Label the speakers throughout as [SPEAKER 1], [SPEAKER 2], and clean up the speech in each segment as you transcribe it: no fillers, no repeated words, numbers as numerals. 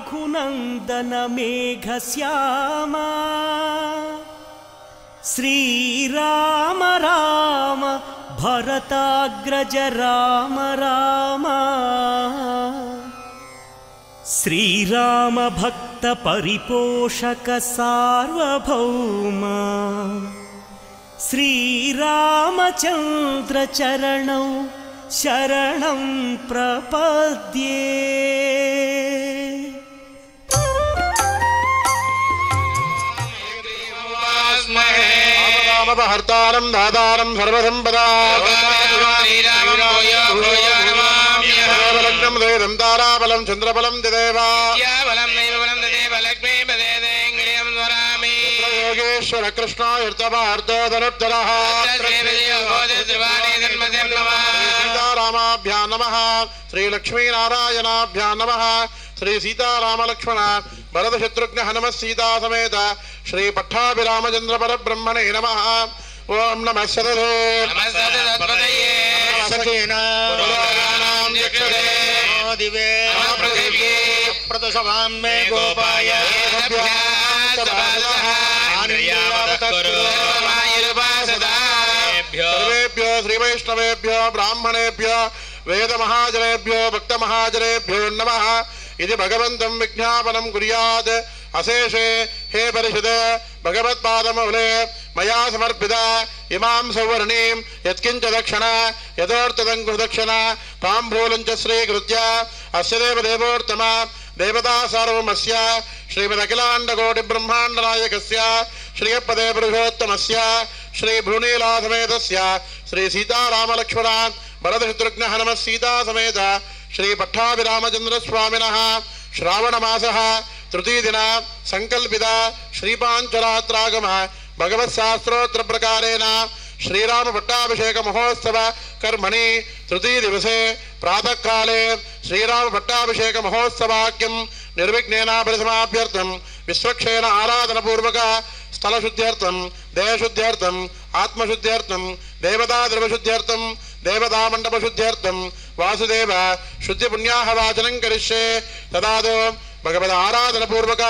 [SPEAKER 1] रघुनन्दन मेघश्यामा श्रीराम राम भरताग्रज राम राम श्रीराम भक्त परिपोषक सार्वभौम श्रीरामचन्द्र चरणौ शरणं प्रपद्ये।
[SPEAKER 2] हर्तारं दातारं सर्वसंपदां देवं ताराबलं चंद्रबलं दिदेवा योगेश्वर कृष्णायुर्तमार्दोदनुत्तरः सीतारामाभ्यां नमः श्रीलक्ष्मीनारायणाभ्यां नमः श्री सीतारामलक्ष्मण भरत शत्रुघ्न हनुमत सीता समेत श्री पट्टाभिरामचंद्र परब्रह्मणे नमः। ओम नमः सदसे सर्वेभ्यो श्री वैष्णवेभ्यो ब्राह्मणेभ्यो वेद महाजनेभ्यो भक्त महाजनेभ्यो नमः। इति भगवन्तं विज्ञापनं कुर्यात् अशेषे हे परिषद भगवत्पादमौले मया समर्पिता इमां सौवर्णीं यत्किञ्च दक्षिणा यथोक्तदङ्कुदक्षिणा ताम्बूलं च स्वीकृत्य अस्य देवदेवोत्तमा देवता सार्वमस्य श्रीमदखिलाण्डकोटिब्रह्माण्डनायकस्य श्रीयपदे पुरुषोत्तमस्य श्री भ्रूनीलासमेतस्य श्री सीतारामलक्ष्मण भरतशत्रुघ्न हनुमत् सीता समेत श्री पट्टाभिरामचंद्र स्वामिनः श्रावण मासः तृतीय दिन संकल्पित श्रीपांचरात्रागम भगवत्शास्त्रोत्र प्रकारेण श्रीराम पट्टाभिषेक महोत्सव कर्मणि तृतीय दिवसे प्रातः काले श्रीराम पट्टाभिषेक महोत्सवाक्यं निर्विघ्नेन परिसमाप्त्यर्थं विश्वक्षेण आराधन पूर्वक स्थल शुद्ध्यर्थं देह शुद्ध्यर्थं आत्मशुद्ध्यर्थं देवता द्रव्यशुद्ध्यर्थं देवता मंडप शुद्ध्यर्थं वासुदेव शुद्धि पुण्याह वाचनं करिष्ये। तदादौ भगवद आराधन पूर्वक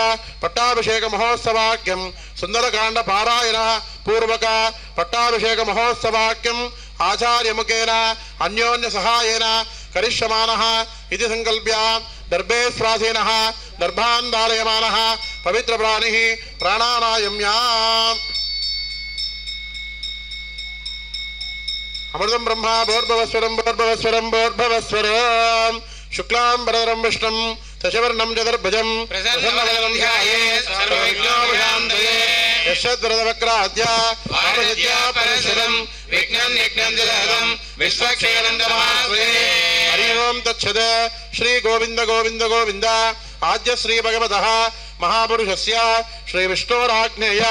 [SPEAKER 2] पट्टाभिषेक महोत्सवाक्यं सुंदरकांड पारायण पूर्वक पट्टाभिषेक महोत्सवाक्यं आचार्य मुखेन अन्योन्य सहायेन करिष्यमानः इति संकल्प्य दर्भे स्वासीनः दर्भान् धारयमानः पवित्र प्राणिः प्राणानायम्याम् अमृतं ब्रह्मा भोर्भवस्वरं भोर्भवस्वरं भोर्भवस्वरं शुक्लांबरधरं विष्णुं शशिवर्णं चतुर्भुजं प्रसन्नवदनं ध्यायेत् सर्वविघ्नोपशान्तये यशद्वरदवक्राद्य पारसत्या परशुरं विघ्नं यज्ञं जगदं विश्वक्षेणं तमास्वे। हरि ओं तच्छद। श्री गोविंद गोविंद गोविंद आद्य श्री भगवतः महापुरुषस्य श्री विष्णोराज्ञेय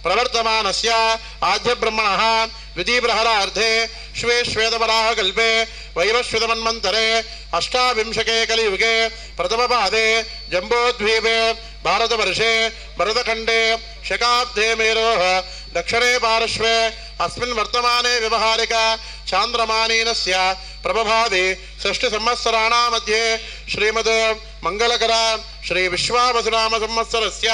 [SPEAKER 2] प्रवर्तमानस्य आद्य ब्रह्मणः द्वितीयप्रहरार्धे श्वेतवराह कल्पे वैवस्वतमन्वन्तरे अष्टाविंशके कलियुगे प्रथमपादे जम्बोद्वीपे भारतवर्षे भरतखण्डे शकाब्दे मेरोः दक्षिणे पार्श्वे अस्मिन् वर्तमाने व्यवहारिक चान्द्रमानीनस्य प्रभभादि षष्टिसंवत्सराणां मध्ये श्रीमद् मंगलकर श्री विश्वावसुनाम संवत्सरस्य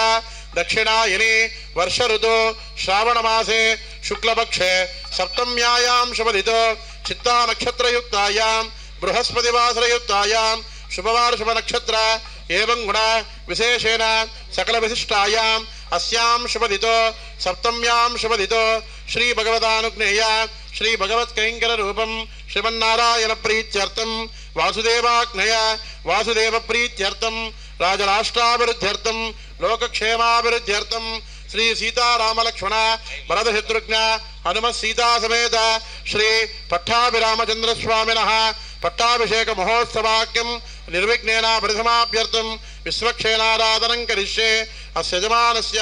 [SPEAKER 2] दक्षिणायनी वर्ष ऋतु श्रावण मासे शुक्लपक्षे सप्तम्यायां शुभदितो चित्ता नक्षत्रयुक्तायां बृहस्पतिवासरयुक्तायां शुभवार शुभ नक्षत्र एवं गुण विशेषेण सकल विशिष्टायां अस्यां शुभदितो सप्तम्यां शुभदितो श्री भगवदानुज्ञेय श्री भगवत कैंकर रूपम श्रीमन्नारायण प्रीत्यर्थम वासुदेवाज्ञय वासुदेव प्रीत्यर्थम राजराष्ट्राभिवृद्ध्यर्थम लोकक्षेमाभिवृद्ध्यर्थम श्री सीतारामलक्ष्मण भरत शत्रुघ्न हनुमत सीता समेत श्री पट्टाभिरामचंद्र स्वामिनः पट्टाभिषेक महोत्सवाक्यं निर्विघ्नेन परिसमाप्त्यर्थं विश्वक्षेणाराधनं करिष्ये। अस्य यजमानस्य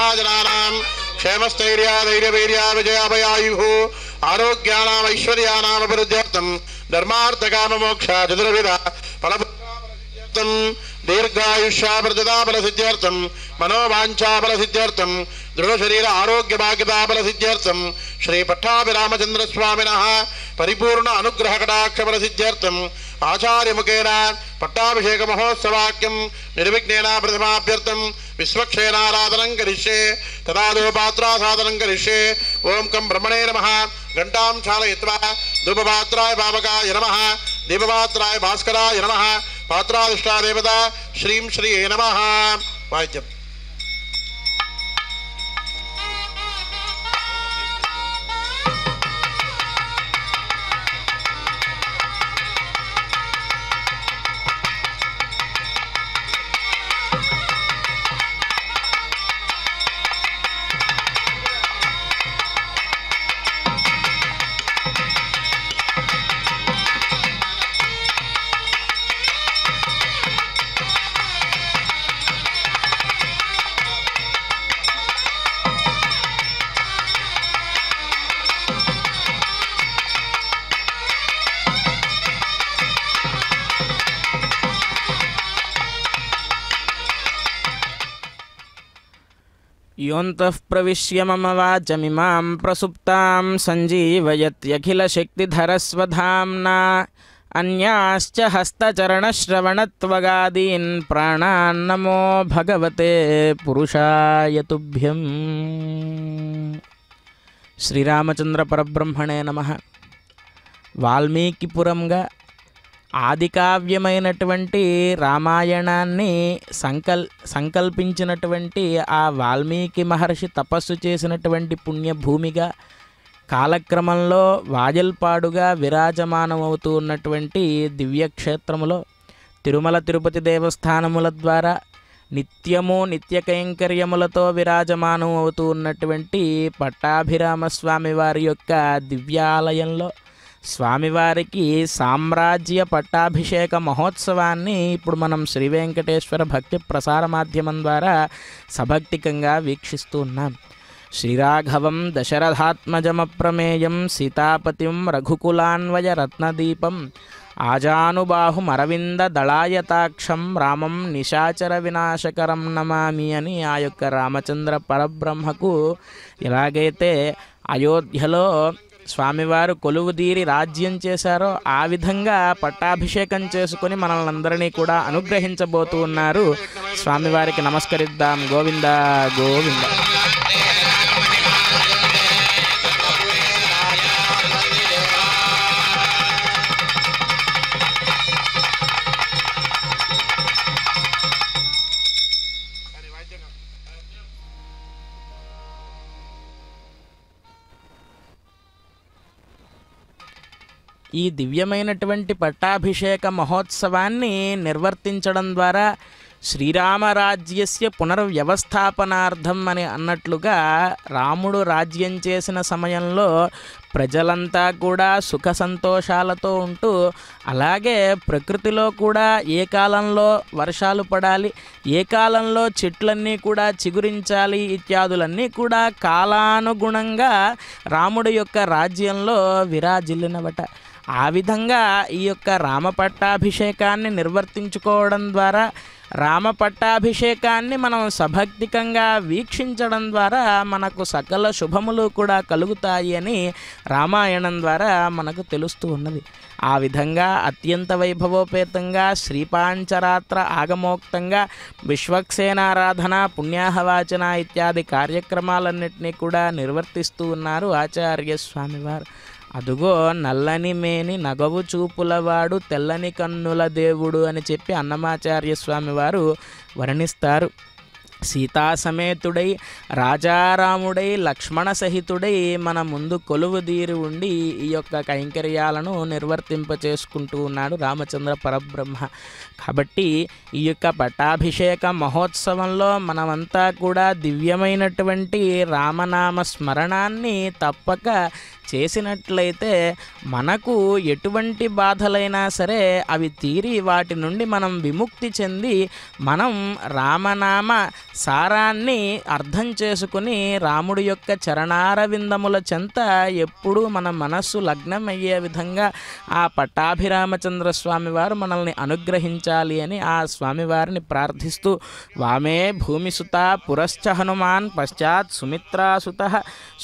[SPEAKER 2] महाजनानां क्षेमस्थैर्याधैर्यवीर्या विजयाभयायुः आरोग्यानाम् ऐश्वर्यानाम् अभिवृद्ध्यर्थं धर्मार्थकाममोक्ष चतुर्विध फलपुत्रं दीर्घायुष्याभिवृद्धिदाफलसिद्ध्यर्थं मनोवाञ्छाफलसिद्ध्यर्थं दृढशरीर आरोग्यभाग्यताफलसिद्ध्यर्थं श्री पट्टाभिरामचन्द्रस्वामिनः परिपूर्ण अनुग्रहकटाक्षफलसिद्ध्यर्थम् आचार्यमुखेन पट्टाभिषेक महोत्सवाक्यं निर्विघ्नेन प्रथमाभ्यर्थं विश्वक्षेणाराधनं करिष्ये तदादोपात्रासाधनं करिष्ये ओं कं ब्रह्मणे नमः घण्टां चालयित्वा धूपपात्राय पावकाय नमः दीपपात्राय भास्कराय नमः पात्राधिष्ठा देवता श्रीं श्रिये नमः वाद्यम्
[SPEAKER 3] योऽन्तः प्रविश्य मम वाचमिमां प्रसुप्तां सञ्जीवयत्यखिलशक्तिधरस्वधाम्ना अन्याश्च हस्तचरणश्रवणत्वगादीन् प्राणान्नमो भगवते पुरुषाय तुभ्यम्। శ్రీరామచంద్ర పరబ్రహ్మణే నమః. వాల్మీకిపురంగా ఆదికావ్యమైనటువంటి రామాయణాన్ని సంకల్పించినటువంటి ఆ వాల్మీకి మహర్షి తపస్సు చేసినటువంటి పుణ్యభూమిగా కాలక్రమంలో వాజల్పాడుగా విరాజమానమవుతూ ఉన్నటువంటి దివ్యక్షేత్రములో తిరుమల తిరుపతి దేవస్థానముల ద్వారా నిత్యము నిత్య కైంకర్యములతో విరాజమానం అవుతూ ఉన్నటువంటి పట్టాభిరామస్వామి వారి యొక్క దివ్యాలయంలో స్వామివారికి సామ్రాజ్య పట్టాభిషేక మహోత్సవాన్ని ఇప్పుడు మనం శ్రీ వెంకటేశ్వర భక్తి ప్రసార మాధ్యమం ద్వారా సభక్తికంగా వీక్షిస్తూ ఉన్నాం. శ్రీరాఘవం దశరథాత్మజమప్రమేయం సీతాపతిం రఘుకులాన్వయ రత్నదీపం ఆజానుబాహుమరవింద దళాయతాక్షం రామం నిశాచర వినాశకరం నమామి అని ఆ యొక్క రామచంద్ర పరబ్రహ్మకు ఎలాగైతే అయోధ్యలో స్వామివారు కొలువుదీరి రాజ్యం చేశారో ఆ విధంగా పట్టాభిషేకం చేసుకొని మనల్ని అందరినీ కూడా అనుగ్రహించబోతూ ఉన్నారు. స్వామివారికి నమస్కరిద్దాం. గోవింద గోవింద. ఈ దివ్యమైనటువంటి పట్టాభిషేక మహోత్సవాన్ని నిర్వర్తించడం ద్వారా శ్రీరామరాజ్యస్య పునర్వ్యవస్థాపనార్థం అని అన్నట్లుగా రాముడు రాజ్యం చేసిన సమయంలో ప్రజలంతా కూడా సుఖ సంతోషాలతో ఉంటూ అలాగే ప్రకృతిలో కూడా ఏ కాలంలో వర్షాలు పడాలి, ఏ కాలంలో చెట్లన్నీ కూడా చిగురించాలి ఇత్యాదులన్నీ కూడా కాలానుగుణంగా రాముడి యొక్క రాజ్యంలో విరాజిల్లినవట. ఆ విధంగా ఈ యొక్క రామ పట్టాభిషేకాన్ని నిర్వర్తించుకోవడం ద్వారా రామ పట్టాభిషేకాన్ని మనం సభక్తికంగా వీక్షించడం ద్వారా మనకు సకల శుభములు కూడా కలుగుతాయి అని రామాయణం ద్వారా మనకు తెలుస్తూ ఉన్నది. ఆ విధంగా అత్యంత వైభవోపేతంగా శ్రీపాంచరాత్ర ఆగమోక్తంగా విశ్వక్సేనారాధన పుణ్యాహవాచన ఇత్యాది కార్యక్రమాలన్నింటినీ కూడా నిర్వర్తిస్తూ ఉన్నారు ఆచార్య స్వామివారు. అదుగో నల్లని మేని నగవు చూపులవాడు తెల్లని కన్నుల దేవుడు అని చెప్పి అన్నమాచార్య స్వామి వారు వర్ణిస్తారు. సీతా సమేతుడై రాజారాముడై లక్ష్మణ సహితుడై మన ముందు కొలువుదీరి ఉండి ఈ యొక్క కైంకర్యాలను నిర్వర్తింపచేసుకుంటూ ఉన్నాడు రామచంద్ర పరబ్రహ్మ. కాబట్టి ఈ యొక్క పట్టాభిషేక మహోత్సవంలో మనమంతా కూడా దివ్యమైనటువంటి రామనామ స్మరణాన్ని తప్పక చేసినట్లయితే మనకు ఎటువంటి బాధలైనా సరే అవి తీరి వాటి నుండి మనం విముక్తి చెంది మనం రామనామ సారాన్ని అర్థం చేసుకుని రాముడి యొక్క చరణారవిందముల చెంత ఎప్పుడూ మన మనస్సు లగ్నం అయ్యే విధంగా ఆ పట్టాభిరామచంద్ర స్వామి వారు మనల్ని అనుగ్రహించాలి అని ఆ స్వామివారిని ప్రార్థిస్తూ వామే భూమిసుత పురశ్చ హనుమాన్ పశ్చాత్ సుమిత్రాసుత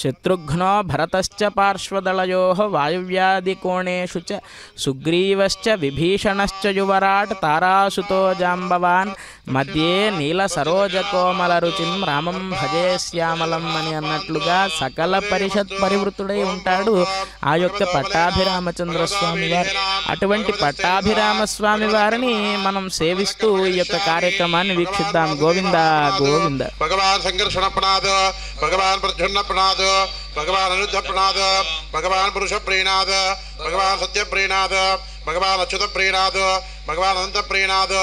[SPEAKER 3] శత్రుఘ్నో భరతశ్చ పార్శ్వదళయో వాయువ్యాదికోణేషు చ సుగ్రీవశ్చ విభీషణశ్చ యువరాట్ తారాసుతో జాంబవాన్ మధ్యే నీల సరోజకోమల రుచిం రామం భజే శ్యామలం అని అన్నట్లుగా సకల పరిషత్ పరివృతుడై ఉంటాడు ఆ యొక్క పట్టాభిరామచంద్ర స్వామి వారు. అటువంటి పట్టాభిరామ స్వామి వారిని మనం సేవిస్తూ ఈ యొక్క కార్యక్రమాన్ని వీక్షిద్దాం. గోవింద గోవింద.
[SPEAKER 2] భగవాన్ సంకర్షణ ప్రణాద్, భగవాన్ ప్రద్యుమ్న ప్రణాద్, భగవాన్ అనిరుద్ధ ప్రణాద్, భగవాన్ పురుష ప్రీణాద్, భగవాన్ సత్య ప్రీణాద్, భగవాన్ అచ్యుత ప్రీణాద్, భగవాన్ అనంత ప్రీణాద్,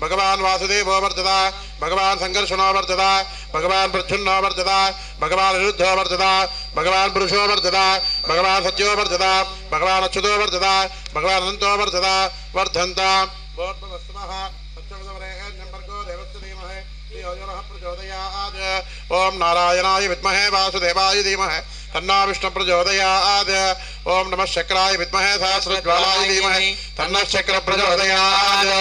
[SPEAKER 2] భగవాన్ వాసుదేవో వర్ధత, భగవాన్ సంకర్షణో వర్ధత, భగవాన్ ప్రద్యుమ్నో వర్ధత, భగవాన్ అనిరుద్ధో వర్ధత, భగవాన్ పురుషో వర్ధత, భగవాన్ సత్యో వర్ధత, భగవాన్ అచ్యుతో వర్ధత, భగవాన్ అనంతో వర్ధత వర్ధంత. ఓం నారాయణాయ విద్మహే వాసుదేవాయ ధీమహి తన్నో విష్ణు ప్రచోదయాత్. ఓం నమః శక్రాయ విద్మహే సహస్రజ్వాలాయ ధీమహి తన్నః శక్ర ప్రచోదయాత్.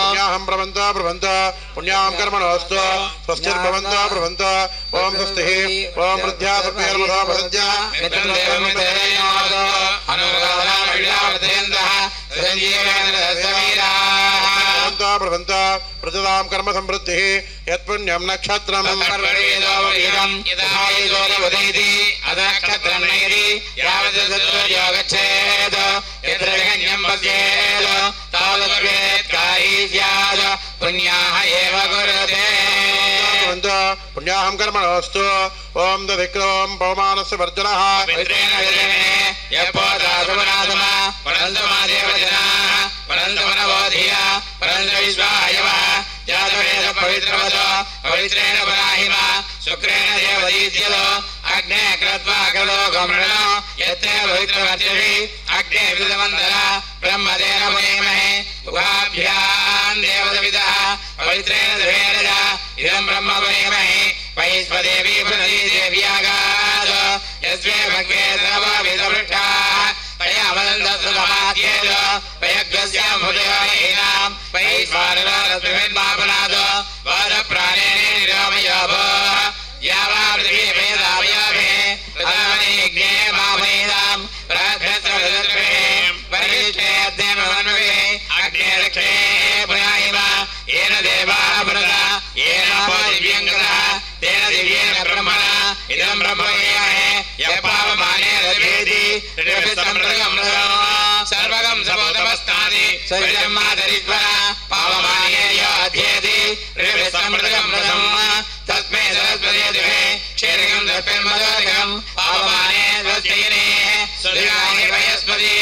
[SPEAKER 2] పుణ్యాహం బ్రవంతో బ్రవంతో పుణ్యాం కర్మణోస్తు స్వస్తిర్భవంతో బ్రవంతో. ఓం స్వస్తిః. ఓం వృద్ధ్యా సత్యేర్మధో భరద్యా మిత్రం దేవమిత్రేయాదో అనురాధనా విలావతేంద్రః సంజీవేన సమీరా బ్రవంతో ప్రజదాం కర్మ సమృద్ధిః యత్పుణ్యం నక్షత్రం పుణ్యాహం కర్మణోస్తు. ఓం దధిక్రోం పవమానస్య వర్జనః పవిత్రేణ పరాహిమ శుక్రేణ దేవదీత్యలో అగ్నే క్రత్వా కలో గమృణో యత్తే పవిత్రమత్యభి అగ్నే విదమందర బ్రహ్మదేన పునేమహే ఉభాభ్యాం దేవదవిదః పవిత్రేణ దేవేరజ ఇదం బ్రహ్మ పునేమహే వైశ్వదేవీ పృథ్వీ దేవ్యాగాద యస్మే భగ్నే సర్వవిదవృక్షాః తయా వదంతసుమాద్యేద వయగ్రస్యాం హృదయానాం వైశ్వానరస్మిన్మాపనాద వాద ప్రాణేనే నిరామయాభ యావా పృథివీ వేదామయాభే ప్రధామనిగ్నే మామేదాం ప్రాఘ్రస్రవదర్భే పరిష్టే అద్దేమన్వే అగ్నే రక్షే పునాయిమ ఏన దేవా పునద ఏన దివ్యంగద తేన దివ్యేన బ్రహ్మణ ఇదం బ్రహ్మయేమహే యపావమానే రవేది రిభిసమృగం సర్వగం సమోదమస్తాది సవిజమ్మాదరిద్వర పావమానే యాధ్యేది రిభిసమృగం రసం తస్మే సరస్వతేదివే క్షీరగం దర్పెన్మదోగం పావమానే స్వస్తినే సుదిగాని వయస్పతి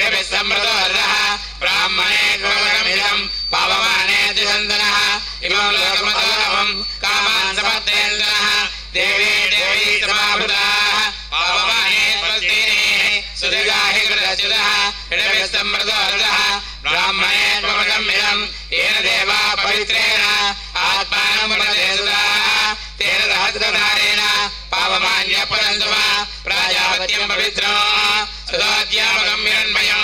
[SPEAKER 2] రిభిసమృతోర్ధః బ్రాహ్మణే స్వగమిదం పావమానే దిసందనః ఇమం లోకమతోహం కామాన్ సమత్తేంద్రః దేవీ దేవీ సమాభృతాః పావమానే స్వస్తినే సుదిగాహి కృతచిదః రిభిసమృతోర్ధః బ్రాహ్మణే స్వగమిదం ఏన దేవా పవిత్రేణ ఆత్మానం ప్రదేశుదాః తేన సహస్రధారేణ పావమాన్య పరంతుమ ప్రాజాపత్యం పవిత్రం సదాధ్యాపకం హిరణ్మయం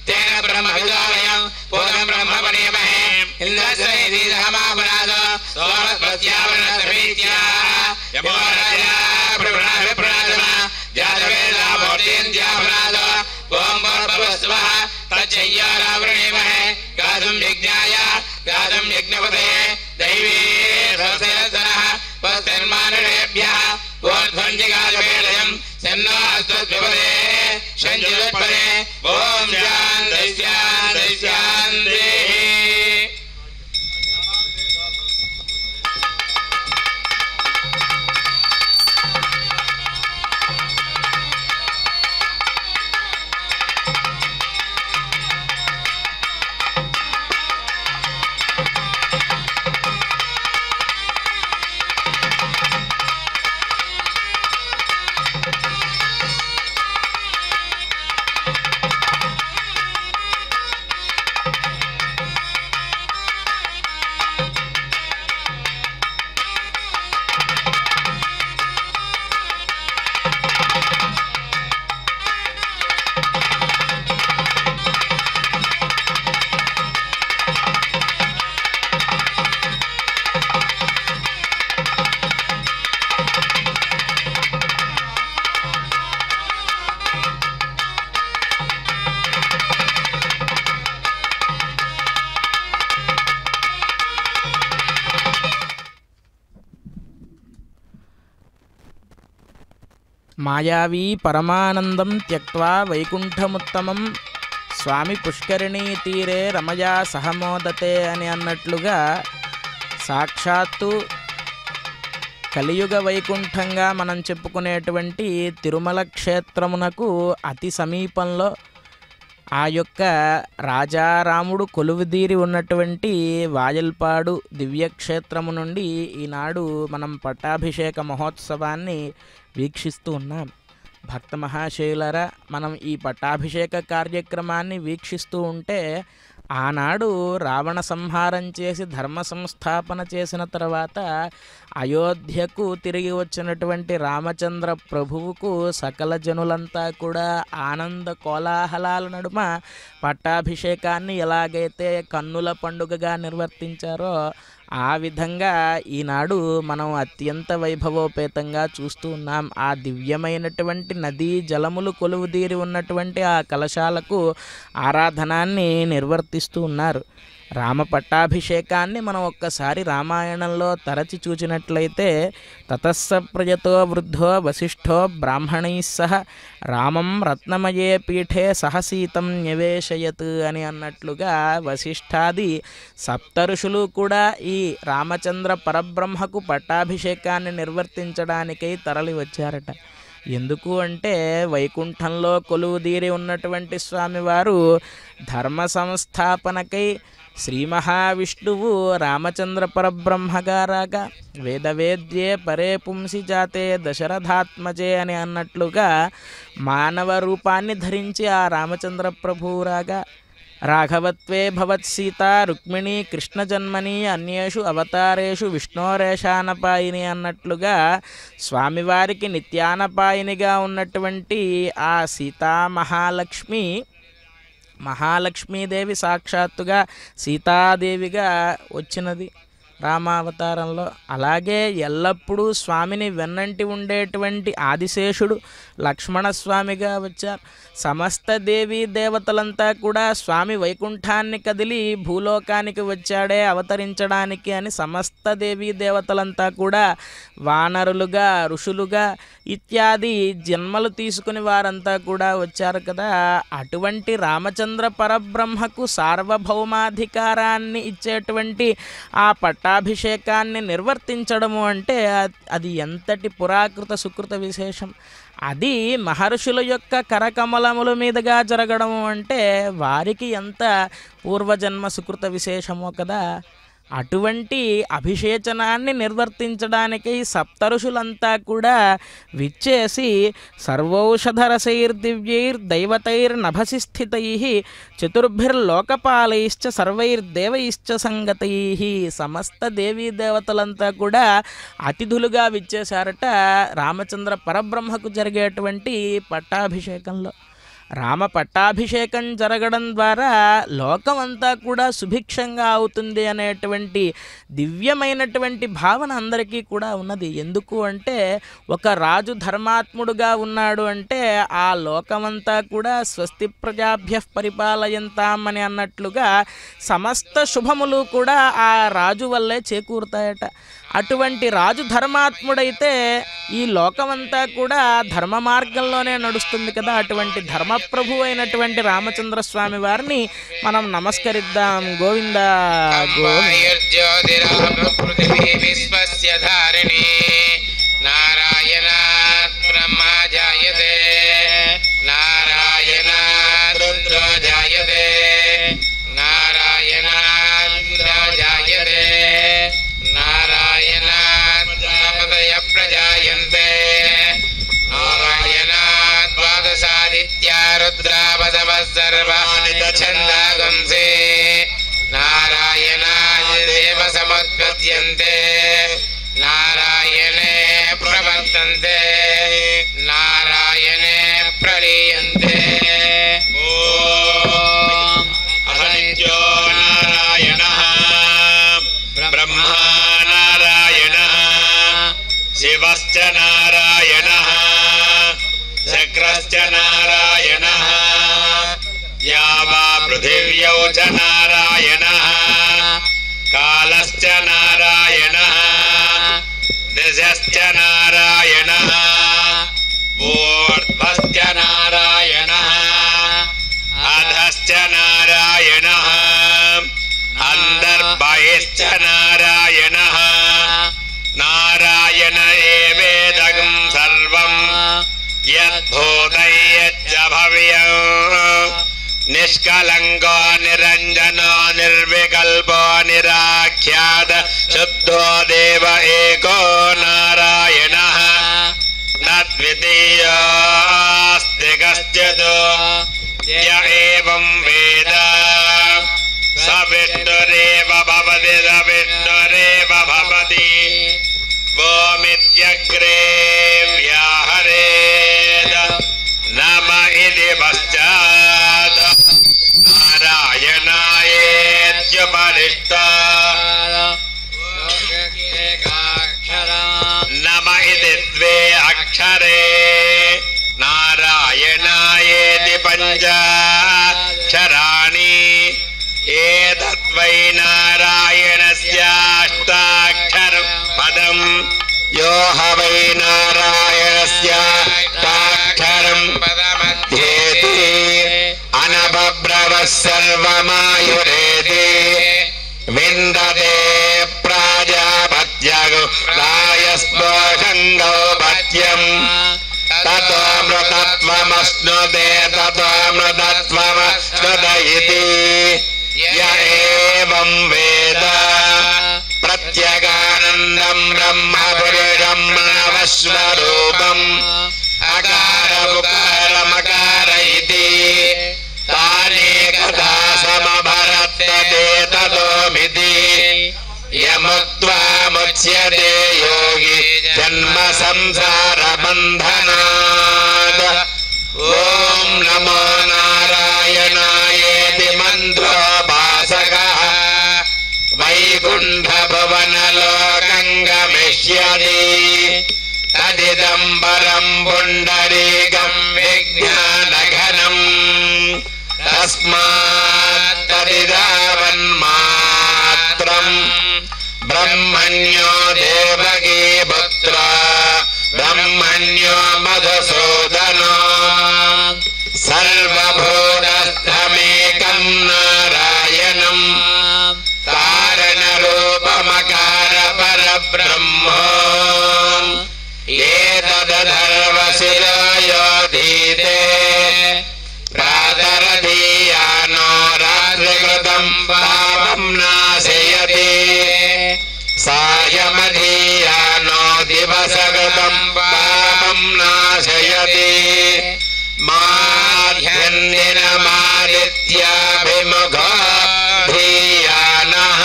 [SPEAKER 2] తేన బ్రహ్మవిదాలయం పూర్వం బ్రహ్మ పణేమహే ఇంద్రశ్రేధీధమాపనాద సోమస్పత్యావరణసమీత్యాః యమోరాజా ప్రవృణాభిప్రణాదమ జాతవేదామూర్తింద్యాపనాద ఓం భూర్భువస్వః తచ్చయ్యారావృణేమహే గాధం యజ్ఞాయ గాధం యజ్ఞపతే దైవీ సహస్రనః వస్తన్మానుషేభ్యః ఓర్ధ్వంజిగాజవేలయం సన్నో అస్తద్విపదే శంజిదుత్పదే ఓం శాంతి శాంతి శాంతి.
[SPEAKER 3] మాయావీ పరమానందం త్యక్వా వైకుంఠముత్తమం స్వామి పుష్కరిణీ తీరే రమయా సహమోదతే అని అన్నట్లుగా సాక్షాత్తు కలియుగ వైకుంఠంగా మనం చెప్పుకునేటువంటి తిరుమల క్షేత్రమునకు అతి సమీపంలో ఆ యొక్క రాజారాముడు కొలువుదీరి ఉన్నటువంటి వాయల్పాడు దివ్యక్షేత్రము నుండి ఈనాడు మనం పట్టాభిషేక మహోత్సవాన్ని వీక్షిస్తూ ఉన్నాం. భక్త మహాశయులరా, మనం ఈ పట్టాభిషేక కార్యక్రమాన్ని వీక్షిస్తూ ఉంటే ఆనాడు రావణ సంహారం చేసి ధర్మ సంస్థాపన చేసిన తర్వాత అయోధ్యకు తిరిగి వచ్చినటువంటి రామచంద్ర ప్రభువుకు సకల జనులంతా కూడా ఆనంద కోలాహలాల నడుమ పట్టాభిషేకాన్ని ఎలాగైతే కన్నుల పండుగగా నిర్వర్తించారో ఆ విధంగా ఈనాడు మనం అత్యంత వైభవోపేతంగా చూస్తూ ఉన్నాం. ఆ దివ్యమైనటువంటి నదీ జలములు కొలువుదీరి ఉన్నటువంటి ఆ కలశాలకు ఆరాధనాన్ని నిర్వర్తిస్తూ ఉన్నారు. రామ పట్టాభిషేకాన్ని మనం ఒక్కసారి రామాయణంలో తరచి చూచినట్లయితే తతస్స ప్రజతో వృద్ధో వశిష్ఠో బ్రాహ్మణై సహ రామం రత్నమయే పీఠే సహసీతం న్యవేశయత్ అని అన్నట్లుగా వశిష్ఠాది సప్తఋషులు కూడా ఈ రామచంద్ర పరబ్రహ్మకు పట్టాభిషేకాన్ని నిర్వర్తించడానికై తరలి వచ్చారట. ఎందుకు అంటే వైకుంఠంలో కొలువుదీరి ఉన్నటువంటి స్వామివారు ధర్మ సంస్థాపనకై శ్రీ మహావిష్ణువు రామచంద్ర పరబ్రహ్మగా రాగా వేదవేద్యే పరే పుంసి జాతే దశరథాత్మజే అని అన్నట్లుగా మానవ రూపాన్ని ధరించి ఆ రామచంద్ర ప్రభువు రాగా రాఘవత్వే భవత్సీత రుక్మిణీ కృష్ణజన్మని అన్యేషు అవతారేషు విష్ణోరేషానపాయిని అన్నట్లుగా స్వామివారికి నిత్యానపాయినిగా ఉన్నటువంటి ఆ మహాలక్ష్మీదేవి సాక్షాత్తుగా సీతాదేవిగా వచ్చినది రామావతారంలో. అలాగే ఎల్లప్పుడూ స్వామిని వెన్నంటి ఉండేటువంటి ఆదిశేషుడు లక్ష్మణస్వామిగా వచ్చారు. సమస్త దేవీ దేవతలంతా కూడా స్వామి వైకుంఠాన్ని కదిలి భూలోకానికి వచ్చాడే అవతరించడానికి అని సమస్త దేవీ దేవతలంతా కూడా వానరులుగా ఋషులుగా ఇత్యాది జన్మలు తీసుకుని వారంతా కూడా వచ్చారు కదా. అటువంటి రామచంద్ర పరబ్రహ్మకు సార్వభౌమాధికారాన్ని ఇచ్చేటువంటి ఆ పట్టాభిషేకాన్ని నిర్వర్తించడము అంటే అది ఎంతటి పురాకృత సుకృత విశేషం. అది మహర్షుల యొక్క కరకమలముల మీదుగా జరగడము అంటే వారికి ఎంత పూర్వజన్మ సుకృత విశేషమో కదా. అటువంటి అభిషేచనాన్ని నిర్వర్తించడానికి సప్తఋషులంతా కూడా విచ్చేసి సర్వౌషధరసైర్దివ్యైర్దైవతైర్నభసి స్థితై చతుర్భిర్లోకపాలైశ్చ సర్వైర్దేవైశ్చ సంగతై సమస్త దేవీ దేవతలంతా కూడా అతిథులుగా విచ్చేశారట రామచంద్ర పరబ్రహ్మకు జరిగేటువంటి పట్టాభిషేకంలో. రామ పట్టాభిషేకం జరగడం ద్వారా లోకమంతా కూడా సుభిక్షంగా అవుతుంది అనేటువంటి దివ్యమైనటువంటి భావన అందరికీ కూడా ఉన్నది. ఎందుకు అంటే ఒక రాజు ధర్మాత్ముడుగా ఉన్నాడు అంటే ఆ లోకమంతా కూడా స్వస్తి ప్రజాభ్య పరిపాలయంతాం అని అన్నట్లుగా సమస్త శుభములు కూడా ఆ రాజు వల్లే చేకూరుతాయట. అటువంటి రాజు ధర్మాత్ముడైతే ఈ లోకమంతా కూడా ధర్మ మార్గంలోనే నడుస్తుంది కదా. అటువంటి ధర్మప్రభు అయినటువంటి రామచంద్ర స్వామి వారిని మనం నమస్కరిద్దాం. గోవింద
[SPEAKER 4] నారాయణ బ్రహ్మ జాయతే నారాయణ రుద్రో జాయతే నారాయణ జాయతే నారాయణ ప్రజాపతయ ప్రజాయంతే నారాయణ ద్వాదశాదిత్యా రుద్రావసవ సర్వాణి ఛందాగంసే నారాయణ దేవ సముత్పద్యంతే నారాయణే ప్రవర్తంతే నారాయణే ప్రలీయంతే. ఓం అహనిత్యో నారాయణః బ్రహ్మా నారాయణః శివశ్చ నారాయణః చక్రశ్చ నారాయణః యా వా పృథివ్యౌ చ నారాయణః కాలశ్చ నారాయణః దిశశ్చ నారాయణః. अन्तश्च नारायणः अन्तर्बहिश्च नारायणः नारायण एवेदं सर्वं यद्भूतं यच्च भव्यं निष्कलङ्को निरञ्जनो निर्विकल्पो निराख्यात शुद्धो देव एको नारायणः न द्वितीयोऽस्ति कश्चित् य एवं वेद स विष्णुरेव भवति स विष्णुरेव भवति ओमित्यग्रे व्याहरेद नम इति पश्चात् नारायणायेत्युपरिष्टात् नम इति द्वे अक्षरे नारायणायेति पञ्चाक्षराणि एतद्वै नारायणस्याष्टाक्षरं पदं यो ह वै नारायणस्याष्टाक्षरं पदमध्येति अनबभ्रवः सर्वमायुरेति विन्दते प्राजापत्यगो रायस्पोषङ्गो पत्यम् ततो मृतत्वमश्नुते ततो मृतत्वमश्नुत इति य एवं वेद प्रत्यगानन्दं ब्रह्म पुरुषं प्रणवस्वरूपम् अकार उकारमकार इति तानेकदा समभरत्यते ततोमिति यमुक्त्वा मुच्यते योगी जन्म संसार बन्धनात् ॐ नमो नारायणायेति मन्त्रोपासकः वैकुण्ठभुवनलोकं गमिष्यति तदिदं परं पुण्डरीकं विज्ञानघनं तस्मात् तदिदावन्मात्रं ब्रह्मण्यो देवकी पुत्र ब्रह्मण्यो मधुसूदनो सर्वभूतस्थमेकं नारायणं कारणरूपमकार परब्रह्म एतदधर्वशिरो योधीते प्रातरधीयानो रात्रिकृतं पापं नाशयति सायमधीयानो दिवसकृतं पापं नाशयति माध्यन्दिनमादित्याभिमुखो धीयानः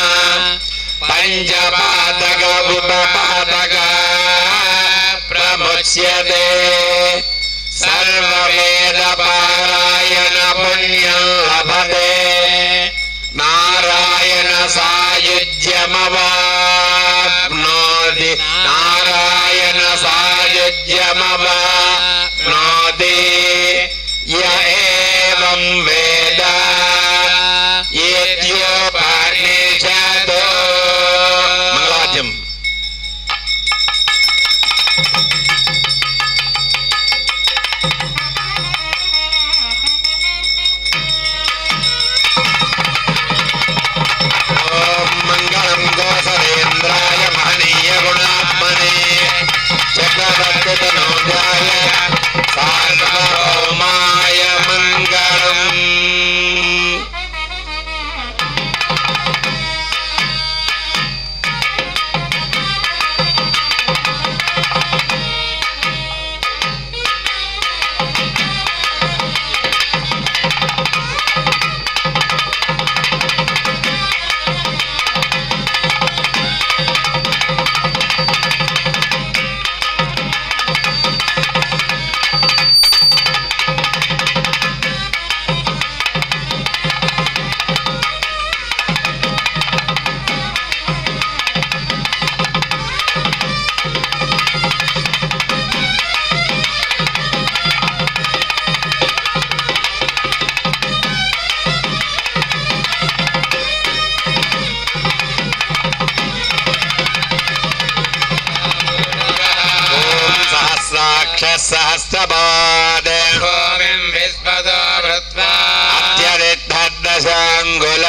[SPEAKER 4] पञ्चपादक उपपादक प्रमुच्यते सर्ववेदपारायण पुण्यं लभते नारायण सायुज्यमवाप्नोति नारायण सायुज्यमवाप्नोति य एवं वेद इत्युपनिषदो मंगलाचरण चक्रवर्तितनोजाय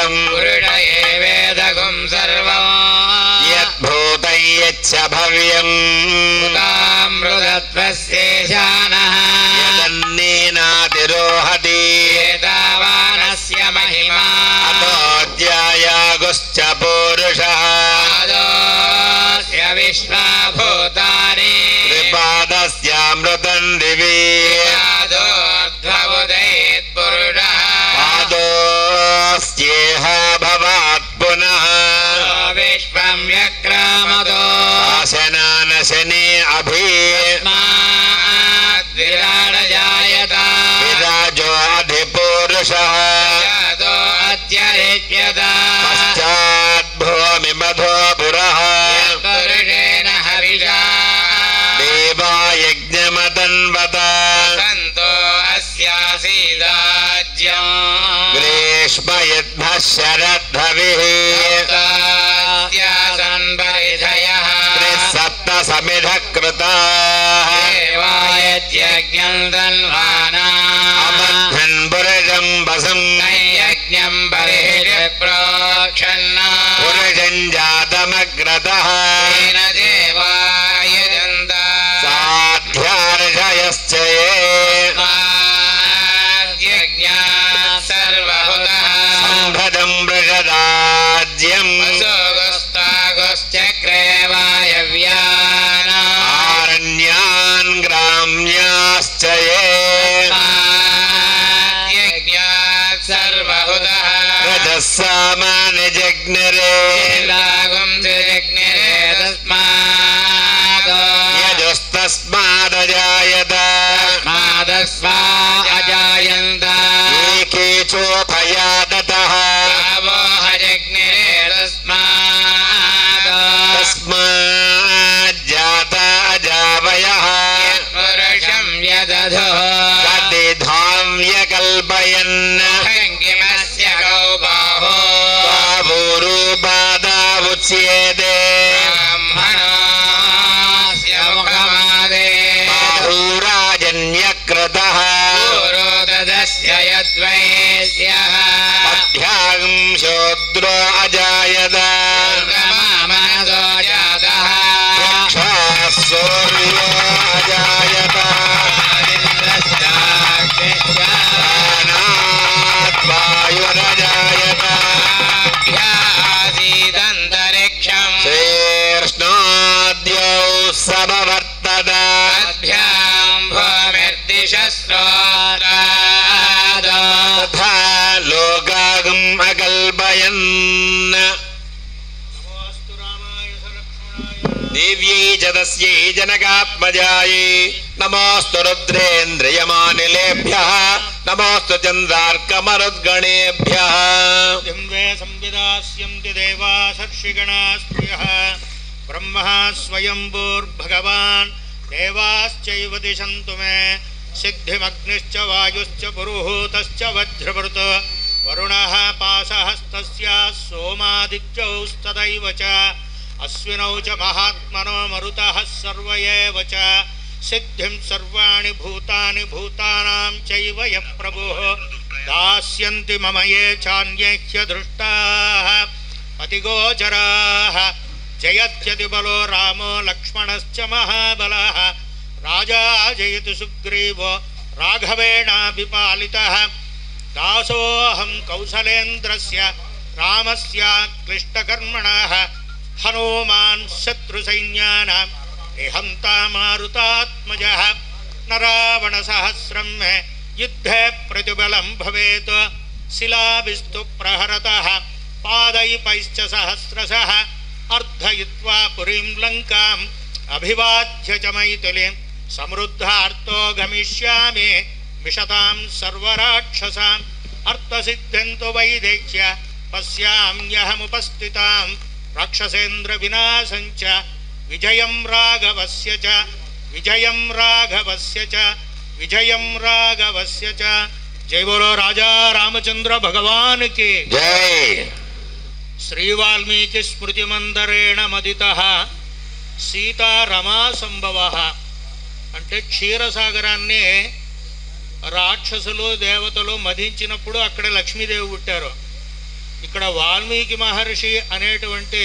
[SPEAKER 4] పురుషం
[SPEAKER 5] పురుష ఏవేదగుం సర్వం
[SPEAKER 4] యద్భూతం యచ్చ భవ్యం
[SPEAKER 5] మృతత్వస్యేషానః
[SPEAKER 4] యదన్నేనాతిరోహతి
[SPEAKER 5] ఏతావానస్య మహిమా
[SPEAKER 4] అతోధ్యాయాగుశ్చ పురుషః
[SPEAKER 5] ఆదోస్య విశ్వభూతాని
[SPEAKER 4] త్రిపాదస్యామృతం దివి
[SPEAKER 5] ఆదోర్ధ్వముదయత్ పురుషః
[SPEAKER 4] పాదోస్యేహ భవాత్ పునః
[SPEAKER 5] విశ్వం వ్యక్రామతో
[SPEAKER 4] ఆసనానశనే అభి
[SPEAKER 5] విరాడజాయత
[SPEAKER 4] విరాజో అధిపురుషః
[SPEAKER 5] యాదో అత్యరిచ్యత
[SPEAKER 4] పశ్చాద్భూమి మధో పురః
[SPEAKER 5] పురుషేణ హవిషా
[SPEAKER 4] దేవా యజ్ఞమతన్వత
[SPEAKER 5] సంతో అస్యాసీదాజ్యం
[SPEAKER 4] గ్రీష్మయద్భః శరద్ధవిః
[SPEAKER 5] సన్పరిధయః
[SPEAKER 4] త్రిసప్త సమిధ కృతాః
[SPEAKER 5] దేవాయజ్ఞం తన్వానా
[SPEAKER 4] అబద్ధన్ పురుషం వసం
[SPEAKER 5] యజ్ఞం బర్హిః ప్రోక్షన్నా
[SPEAKER 4] పురుషం జాతమగ్రతః
[SPEAKER 5] తేన దేవాయజంత
[SPEAKER 4] సాధ్యార్షయశ్చ ఏ
[SPEAKER 5] యజ్ఞాత్ సర్వహుతః
[SPEAKER 4] సంభదం బృహదాజ్యం
[SPEAKER 5] వసోగుస్తాగుశ్చక్రే వాయవ్యానా
[SPEAKER 4] ఆరణ్యాన్ గ్రామ్యాశ్చ ఏ
[SPEAKER 5] యజ్ఞాత్ సర్వహుతః
[SPEAKER 4] రజస్సామాని జగ్నిరే
[SPEAKER 5] లాగం జగ్నిరే తస్మాత్
[SPEAKER 4] యజస్తస్మాదజాయత
[SPEAKER 5] మాదస్వా అజాయంత
[SPEAKER 4] ఏకేచోపయాదతః
[SPEAKER 5] గావోహ జగ్నిరే తస్మాత్
[SPEAKER 4] తస్మాజ్జాత అజావయః
[SPEAKER 5] పురుషం యదధుః
[SPEAKER 4] కల్పయన్
[SPEAKER 5] కిమస్య గౌ బాహో
[SPEAKER 4] బాహూరూపాదావుచ్యేదే
[SPEAKER 5] బ్రాహ్మణస్య ముఖమాదే
[SPEAKER 4] బాహూరాజన్యకృతః
[SPEAKER 5] పురోదదస్య యద్వైశ్యః
[SPEAKER 4] పథ్యాం శూద్రో అజాయత
[SPEAKER 5] మనసో జాతః
[SPEAKER 4] సూర్యో అజాయత ప్రాణాత్ వాయురజాయత
[SPEAKER 5] ధ్యాసీదంతరిక్షం
[SPEAKER 4] శీర్ష్ణోద్యౌ సమవర్తత
[SPEAKER 5] అభ్యాం భూమిర్దిశస్రోత్రాదో
[SPEAKER 4] తథా లోకాగం అకల్పయన్ దేవ్యై చ తస్యై జనకాత్మజాయై నమోస్తు రుద్రేంద్రియమానిలేభ్యః నమోస్తు చంద్రార్కమరుద్గణేభ్యः
[SPEAKER 1] దింవే సంవిదాస్యంతి దేవాసర్షిగణాస్త్రియః బ్రహ్మ స్వయంభూర్భగవాన్ దేవాశ్చైవ దిశంతు మే సిద్ధిమగ్నిశ్చ వాయుశ్చ పురుహూతశ్చ వజ్రభృత్ వరుణః పాశహస్తస్య సోమాదిత్యౌస్తదైవ చ అశ్వినౌ చ మహాత్మనో మరుతః సర్వ ఏవ చ సిద్ధిం సర్వాణి భూతాని భూతానాం చైవ యః ప్రభుః దాస్యంతి మమ ఏ చాన్యేహ్య దృష్టాః పతిగోచరాః జయత్యతి బలో రామో లక్ష్మణశ్చ మహాబలః రాజా జయతి సుగ్రీవో రాఘవేణాభిపాలితః దాసోऽహం కౌసలేంద్రస్య రామస్య క్లిష్టకర్మణः హనుమాన్ శత్రుసైన్యానాం నిహంతా మారుతాత్మజः న రావణసహస్రం మే యుద్ధే ప్రతిబలం భవేత్ శిలాభిస్తు ప్రహరతः పాదైపైశ్చ సహస్రశः అర్ధయిత్వా పురీం లంకాం అభివాద్య చ మైథిలీం సమృద్ధార్తో గమిష్యామి మిషతాం సర్వరాక్షసాం అర్థసిద్ధ్యంతు వైదేహ్య పశ్యామ్యహముపస్థితాం రాక్షసేంద్ర వినాశం చ విజయం రాఘవస్య చ విజయం రాఘవస్య చ విజయం రాఘవస్య చ జై బోలో రాజా రామచంద్ర భగవాన్ కి
[SPEAKER 4] జై.
[SPEAKER 1] శ్రీ వాల్మీకి స్మృతి మందరేణ మదితః సీతారమా సంభవ అంటే క్షీరసాగరాన్ని రాక్షసులు దేవతలు మధించినప్పుడు అక్కడ లక్ష్మీదేవి పుట్టారు. ఇక్కడ వాల్మీకి మహర్షి అనేటువంటి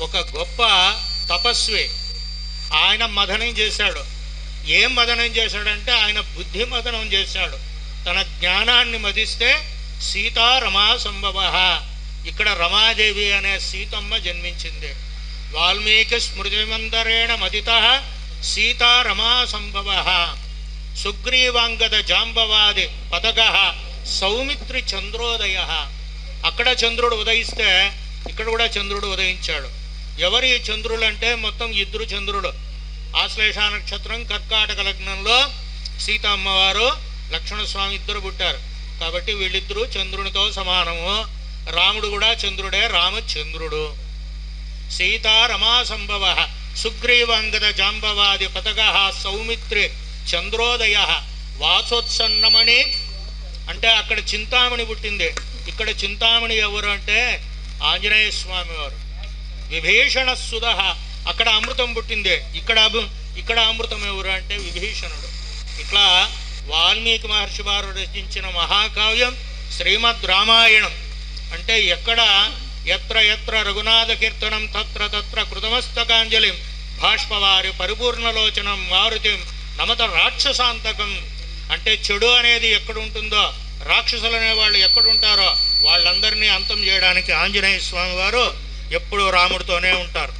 [SPEAKER 1] ఒక గొప్ప తపస్వి. ఆయన మదనం చేశాడు. ఏం మదనం చేశాడంటే ఆయన బుద్ధి మదనం చేశాడు. తన జ్ఞానాన్ని మదిస్తే సీతారమా సంభవ. ఇక్కడ రమాదేవి అనే సీతమ్మ జన్మించింది. వాల్మీకి స్మృతిమంతరేణ మదిత సీతారమా సంభవ. సుగ్రీవాంగద జాంబవాది పదగ సౌమిత్రి చంద్రోదయ. అక్కడ చంద్రుడు ఉదయిస్తే ఇక్కడ కూడా చంద్రుడు ఉదయించాడు. ఎవరి చంద్రులు అంటే మొత్తం ఇద్దరు చంద్రుడు. ఆశ్లేష నక్షత్రం కర్కాటక లగ్నంలో సీత అమ్మవారు లక్ష్మణస్వామి ఇద్దరు పుట్టారు. కాబట్టి వీళ్ళిద్దరూ చంద్రునితో సమానము. రాముడు కూడా చంద్రుడే, రామచంద్రుడు. సీతారమా సంభవ సుగ్రీవాంగద జాంబవాది పతగ సౌమిత్రి చంద్రోదయ. వాసోత్సన్నమణి అంటే అక్కడ చింతామణి పుట్టింది. ఇక్కడ చింతామణి ఎవరు అంటే ఆంజనేయ స్వామి వారు. విభీషణ సుధ అక్కడ అమృతం పుట్టింది. ఇక్కడ అమృతం ఎవరు అంటే విభీషణుడు. ఇట్లా వాల్మీకి మహర్షి వారు రచించిన మహాకావ్యం శ్రీమద్ రామాయణం. అంటే ఎక్కడ ఎత్ర ఎత్ర రఘునాథ కీర్తనం తత్ర తత్ర కృతమస్తకాంజలిం భాష్పవారి పరిపూర్ణలోచనం మారుతిం నమత రాక్షసాంతకం. అంటే చెడు అనేది ఎక్కడుంటుందో, రాక్షసులు అనేవాళ్ళు ఎక్కడుంటారో వాళ్ళందరినీ అంతం చేయడానికి ఆంజనేయ స్వామి వారు ఎప్పుడు రాముడితోనే ఉంటారు.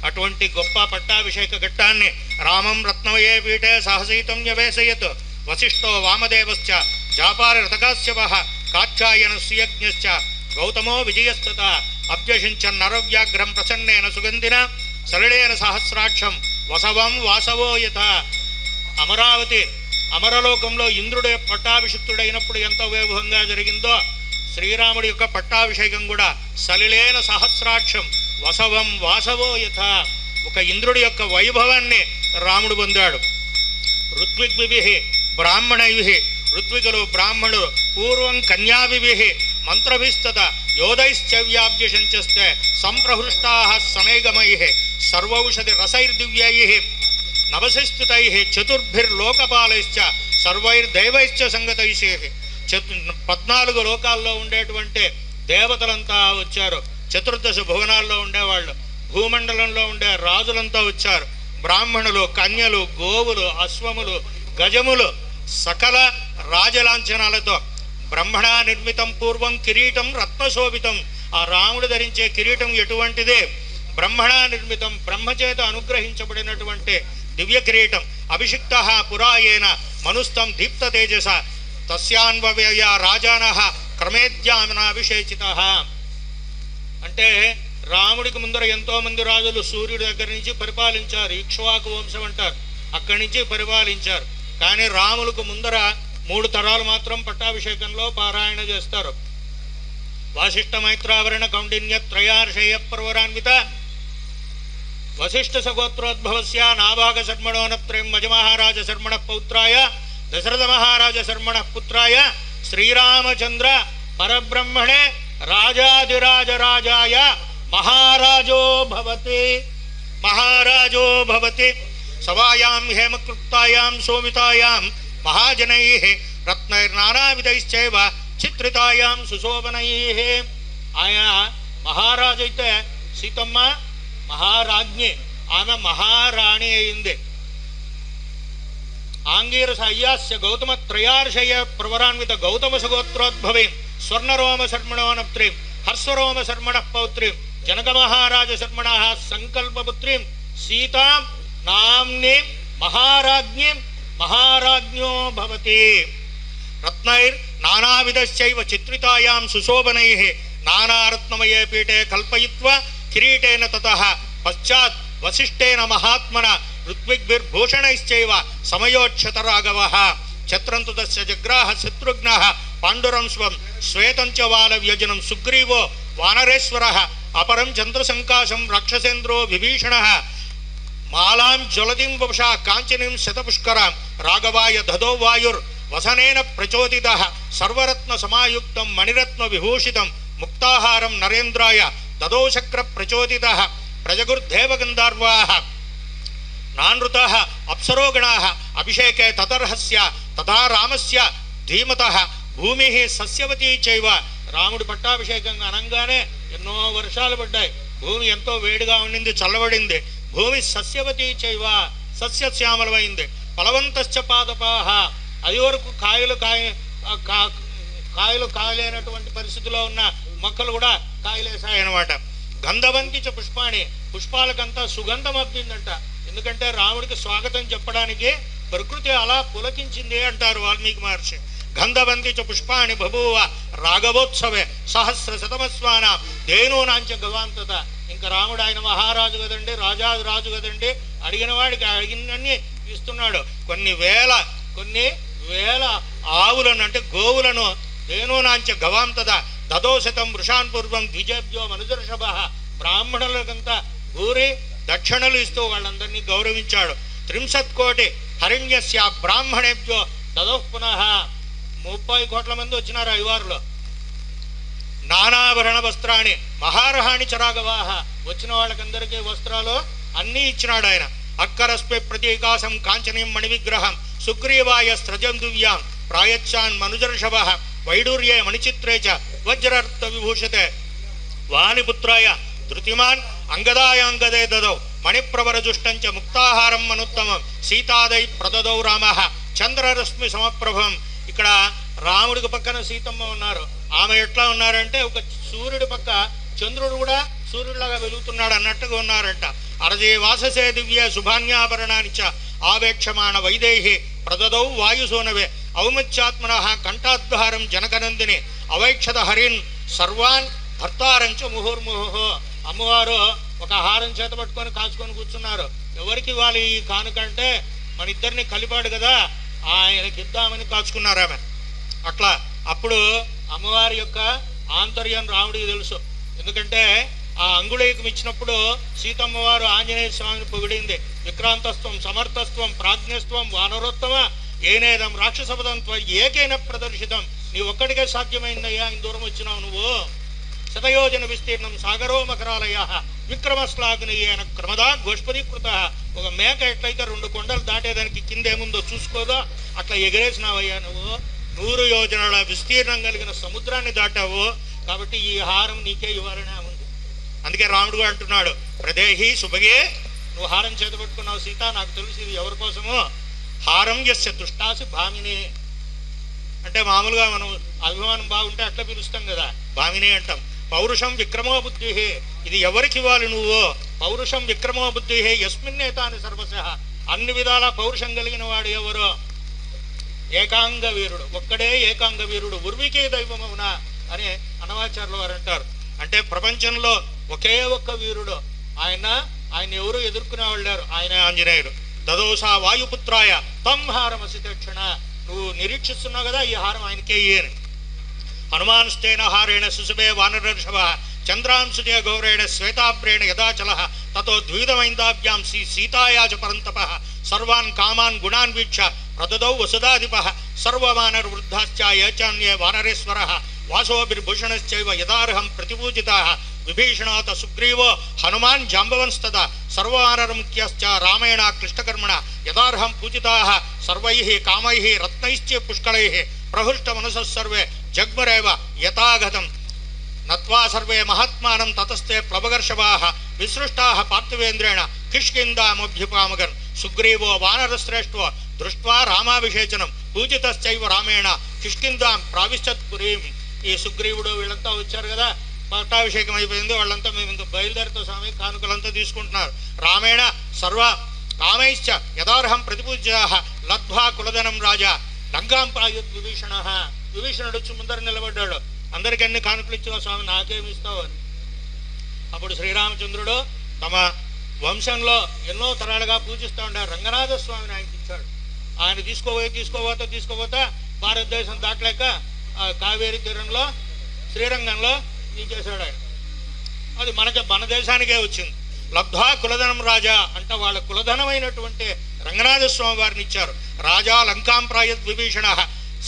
[SPEAKER 1] అటువంటి గొప్ప పట్టాభిషేక ఘట్టాన్ని రామం రత్నమయే పీఠే సహసీతం వ్యవేశయత్ వశిష్ఠో వామదేవశ్చ జాపారి రథకాశ్యప కాత్యాయన సుయజ్ఞశ్చ గౌతమో విజయస్తత అభ్యషించన్ నరవ్యాఘ్రం ప్రసన్నేన సుగంధిన సరళేన సహస్రాక్షం వసవం వాసవో యథ. అమరావతి అమరలోకంలో ఇంద్రుడు పట్టాభిషిక్తుడైనప్పుడు ఎంత వైభవంగా జరిగిందో శ్రీరాముడి యొక్క పట్టాభిషేకం కూడా సలిలేన సహస్రాక్షం వసవం వాసవో యథ. ఒక ఇంద్రుడి యొక్క వైభవాన్ని రాముడు పొందాడు. ఋత్విగ్విభి బ్రాహ్మణైభి ఋత్వికులు బ్రాహ్మణులు పూర్వం కన్యాభిభి మంత్రభిస్తత యోధైశ్చవ్యాభ్యషంచస్తే సంప్రహృష్టా శనైగమై సర్వౌషధి రసైర్దివ్యై నవశిస్థితై చతుర్భిర్లోకపాలైశ్చ సర్వైర్దైవైశ్చ సంగతైషే. 14 లోకాల్లో ఉండేటువంటి దేవతలంతా వచ్చారు. చతుర్దశ భువనాల్లో ఉండేవాళ్ళు, భూమండలంలో ఉండే రాజులంతా వచ్చారు. బ్రాహ్మణులు, కన్యలు, గోవులు, అశ్వములు, గజములు సకల రాజలాంఛనాలతో బ్రహ్మణా నిర్మితం పూర్వం కిరీటం రత్నశోభితం. ఆ రాముడు ధరించే కిరీటం ఎటువంటిదే? బ్రహ్మణా నిర్మితం, బ్రహ్మచేత అనుగ్రహించబడినటువంటి దివ్య కిరీటం. అభిషిక్త పురాయేన మనుస్తం దీప్త తేజస తస్యాన్వయ రాజాన క్రమేద్యామనాభిషేచిత. అంటే రాముడికి ముందర ఎంతోమంది రాజులు సూర్యుడి దగ్గర నుంచి పరిపాలించారు. ఇక్ష్వాకు వంశం అంటారు, అక్కడి నుంచి పరిపాలించారు. కానీ రాములకు ముందర 3 తరాలు మాత్రం పట్టాభిషేకంలో పారాయణ చేస్తారు. వాసిష్ఠ మైత్రావరణ కౌండిన్య త్రయార్షేయ ప్రవరాన్విత వశిష్ఠ సగోత్రోద్భవస్య నాభాగ శర్మణోనత్రయం మజమహారాజ శర్మణ పౌత్రాయ దశరథ మహారాజ శర్మణ పుత్రాయ శ్రీరామచంద్ర పరబ్రహ్మణే రాజాదిరాజరాజాయ మహారాజో భవతి. మహారాజో భవతి. సవాయాం హేమకృప్తాయాం శోభితాయాం మహాజనైః రత్నైర్నానావిధైశ్చైవ చిత్రితాయాం సుశోభనైః. ఆయన మహారాజు అయితే సీతమ్మ మహారాజ్ఞి, ఆమె మహారాణి అయింది. ఆంగీరస అయ్యాస్య గౌతమ త్రయార్షయ ప్రవరాన్విత గౌతమ సగోత్రోద్భవీం స్వర్ణరోమ శర్మణోనప్త్రీం హర్స్వరోమ శర్మణ పౌత్రీం జనక మహారాజ శర్మణ సంకల్పపుత్రీం సీతాం నామ్నీం మహారాజ్ఞీం మహారాజ్ఞో భవతి. రత్నైర్ నానావిధశ్చైవ చిత్రితాయాం సుశోభనైః నానారత్నమయే పీఠే కల్పయిత్వా కిరీటేన తతః పశ్చాత్ వశిష్ఠేన మహాత్మన ఋత్విగ్భిర్భూషణైశ్చైవ సమయోక్షత రాఘవః. ఛత్రంతు తస్య జగ్రాహ శత్రుఘ్నః పాండురం స్వం శ్వేతం చ వాలవ్యజనం సుగ్రీవో వానరేశ్వరః అపరం చంద్రసంకాశం రాక్షసేంద్రో విభీషణః మాలాం జ్వలతిం వపుషా కాంచనీం శతపుష్కరాం రాఘవాయ దదో వాయుర్ వసనేన ప్రచోదితః సర్వరత్న సమాయుక్తం మణిరత్న విభూషితం ముక్తాహారం నరేంద్రాయ దదో శక్ర ప్రచోదితః ప్రజగుర్దేవగంధర్వాః నానృతః అప్సరోగణాః అభిషేకే తతర్హస్య తథా రామస్య ధీమతః భూమిః సస్యవతీ చైవ రాముడి పట్టాభిషేకం అనగానే ఎన్నో వర్షాలు పడ్డాయి. భూమి ఎంతో వేడిగా ఉండింది, చల్లబడింది. భూమి సస్యవతి చైవ, సస్యశ్యామలమైంది. ఫలవంతశ్చ పాదపాహ, అది వరకు కాయలు కాయలేనటువంటి పరిస్థితిలో ఉన్న మొక్కలు కూడా కాయలేసాయన్నమాట. గంధవంతి చ పుష్పాణి, పుష్పాలకంతా సుగంధం అబ్బిందంట. ఎందుకంటే రాముడికి స్వాగతం చెప్పడానికి ప్రకృతి అలా పులకించింది అంటారు వాల్మీకి మహర్షి. గంధవంతి చ పుష్పాణి బభూవ రాఘవోత్సవే సహస్ర శతమస్వాన దేనూనాంచ గవాంతత. ఇంకా రాముడు ఆయన మహారాజు కదండి, రాజు కదండి, అడిగిన వాడికి అడిగినన్ని ఇస్తున్నాడు. కొన్ని వేల ఆవులను అంటే గోవులను దేనూనాంచ గవాంతత దదోశతం వృషాన్ పూర్వం ద్విజేభ్యో మనుజర్షభ, బ్రాహ్మణులకంతా ఊరి దక్షిణలు ఇస్తూ వాళ్ళందరినీ గౌరవించాడు. 30 కోటి హరిణ్యస్య బ్రాహ్మణేభ్యో దదోః పునః, 30 కోట్ల మంది వచ్చినారు ఐవారులో. నానాభరణ వస్త్రాన్ని మహారహాణి చరాగవాహ, వచ్చిన వాళ్ళకందరికీ వస్త్రాలు అన్నీ ఇచ్చినాడు ఆయన. అక్కరస్పై ప్రతీకాశం కాంచనీయం మణివిగ్రహం సుగ్రీవాయ స్రజందువ్యాం ప్రాయచ్చాన్ మనుజర్షభ వైడూర్యే మణిచిత్రే చ వజ్రర్త విభూషతే వాలిపుత్రాయ ధృతిమాన్ అంగదాయాంగదే దదౌ మణిప్రవరజుష్టంచ ముక్తాహారం మనుత్తమం సీతాదై ప్రదదౌ రామ చంద్రరశ్మి సమప్రభం. ఇక్కడ రాముడికి పక్కన సీతమ్మ ఉన్నారు. ఆమె ఎట్లా ఉన్నారంటే ఒక సూర్యుడి పక్క చంద్రుడు కూడా సూర్యుడిలాగా వెలుగుతున్నాడు అన్నట్టుగా ఉన్నారంట. అరజే వాససే దివ్య శుభాన్యాభరణాని చ ఆవేక్షమాణ వైదేహి ప్రదదౌ వాయుసోనవే ఔమత్యాత్మన కంఠాద్వారం జనకనందిని అవైక్షత హరిన్ సర్వాన్ భర్తారంచ ముహుర్ముహు. అమ్మవారు ఒక హారం చేత పట్టుకొని కాచుకొని కూర్చున్నారు. ఎవరికి ఇవ్వాలి ఈ కానుకంటే మన ఇద్దరిని కలిపాడు కదా, ఆయనకి ఇద్దామని కాచుకున్నారు ఆమె. అట్లా అప్పుడు అమ్మవారి యొక్క ఆంతర్యం రాముడికి తెలుసు. ఎందుకంటే ఆ అంగుళీకం ఇచ్చినప్పుడు సీతమ్మవారు ఆంజనేయ స్వామిని పొగిడింది. విక్రాంతత్వం సమర్థత్వం ప్రాజ్ఞస్త్వం వానరోత్తమ ఏనేదం రాక్షసపదంత్వం ఏకైన ప్రదర్శితం. నీ ఒక్కడికే సాధ్యమైందయ్యా, ఇంత దూరం వచ్చినావు నువ్వు. శతయోజన విస్తీర్ణం సాగరో మకరాలయ విక్రమశ్లాగ్నియేన క్రమదా గోష్పదీకృత. ఒక మేక ఎట్లయితే 2 కొండలు దాటేదానికి కిందేముందో చూసుకోదా, అట్లా ఎగరేసినావయ్యా నువ్వు. 100 యోజనాల విస్తీర్ణం కలిగిన సముద్రాన్ని దాటావు. కాబట్టి ఈ హారం నీకే ఇవ్వాలనే ఉంది. అందుకే రాముడు అంటున్నాడు, ప్రదేహి శుభగే, నువ్వు హారం చేతపట్టుకున్నావు సీత, నాకు తెలుసు ఇది ఎవరి కోసము. హారం యస్య తుష్టాసి భామిని అంటే మామూలుగా మనం అభిమానం బాగుంటే అట్లా పిలుస్తాం కదా, భామిని అంటాం. పౌరుషం విక్రమో బుద్ధి, ఇది ఎవరికి ఇవ్వాలి నువ్వు. పౌరుషం విక్రమో బుద్ధి యస్మిన్నేతాని సర్వశ, అన్ని విధాల పౌరుషం కలిగిన వాడు ఎవరు? ఏకాంగ వీరుడు, ఒక్కడే ఏకాంగ వీరుడు. ఉర్వికే దైవమవునా అని అన్నమాచార్యుల వారు అంటారు. అంటే ప్రపంచంలో ఒకే ఒక్క వీరుడు ఆయన ఎవరు ఎదుర్కొనే వాళ్ళారు, ఆయన ఆంజనేయుడు. దదోసా వాయుపుత్రాయ తం హారమసి తక్షణ, నువ్వు నిరీక్షిస్తున్నావు కదా ఈ హారం ఆయనకే ఇయ్యని. హనుమాన్స్తేన హారేణ సుశుభే వానరర్షభ చంద్రాంశుజయ గౌరేణ శ్వేతాభ్రేణ యదాచల తతో ద్విధమైందాభ్యాం సీతాయాచ పరంతప సర్వాన్ కామాన్ గుణాన్ వీక్ష ప్రదదౌ వసుధాధిప సర్వవానరవృద్ధాశ్చ ఏచాన్యే వానరేశ్వర వాసోభిర్భూషణశ్చైవ యదార్హం ప్రతిపూజితా విభీషణాత సుగ్రీవో హనుమాన్ జాంబవంస్తదా సర్వవానరముఖ్యశ్చ రామేణ క్లిష్టకర్మణ యదార్హం పూజితాః సర్వైః కామైః రత్నైశ్చ పుష్కళైః ప్రహృష్ట మనసః సర్వే జగ్మరేవ యథాగతం నత్వా సర్వే మహాత్మానం తతస్తే ప్లవగర్షవాః విసృష్టాః పార్థివేంద్రేణ కిష్కిందామభ్యుపామగన్ సుగ్రీవో వానరశ్రేష్ఠో దృష్ట్వా రామాభిషేచనం పూజితశ్చైవ రామేణ కిష్కిందాం ప్రావిశ్చత్ పురీం. ఈ సుగ్రీవుడు వీళ్ళంతా వచ్చారు కదా, పట్టాభిషేకం అయిపోయింది, వాళ్ళంతా మేము ఇంకా బయలుదేరుతో స్వామి కానుకలంతా తీసుకుంటున్నారు. రామేణ సర్వ కామైశ్చ యదార్హం ప్రతిపూజ్యాః లబ్ధ్వా కులధనం రాజా లంకాం ప్రాయుత్ విభీషణ. విభీషణుడు వచ్చి ముందర నిలబడ్డాడు, అందరికి అన్ని కానుకలు ఇచ్చావు స్వామి, నాకేమి ఇస్తావు అని. అప్పుడు శ్రీరామచంద్రుడు తమ వంశంలో ఎన్నో తరాలుగా పూజిస్తూ ఉండారు రంగనాథ స్వామిని ఆయనకి ఇచ్చాడు. ఆయన తీసుకోబోతా భారతదేశం దాటలేక కావేరీ తీరంలో శ్రీరంగంలో చేశాడు ఆయన. అది మన దేశానికే వచ్చింది. లబ్ధ్వా కులధనం రాజా అంటే వాళ్ళ కులధనమైనటువంటి రంగనాథ స్వామి వారిని ఇచ్చారు. రాజా లంకాం ప్రాయత్ విభీషణ